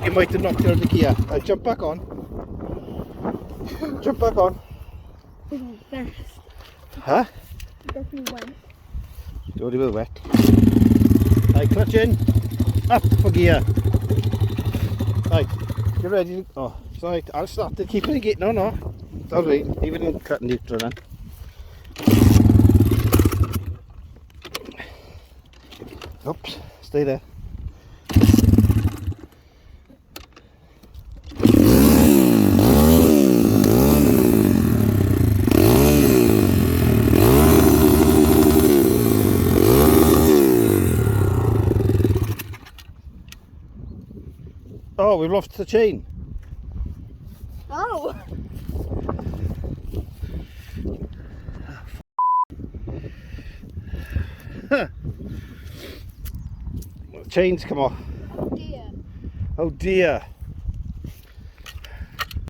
You might have knocked it out of the gear. Jump back on. Jump back on. Fast. Huh? Definitely wet. It's already well wet. Right, clutch in. Up for gear. Right, you ready? Oh, it's alright. I'll start it. Keep it in gear. No. It's alright. Leave it in cut and neutral then. Oops. Stay there. Oh, we've lost the chain. Oh! Chains come off. Oh dear. Oh dear.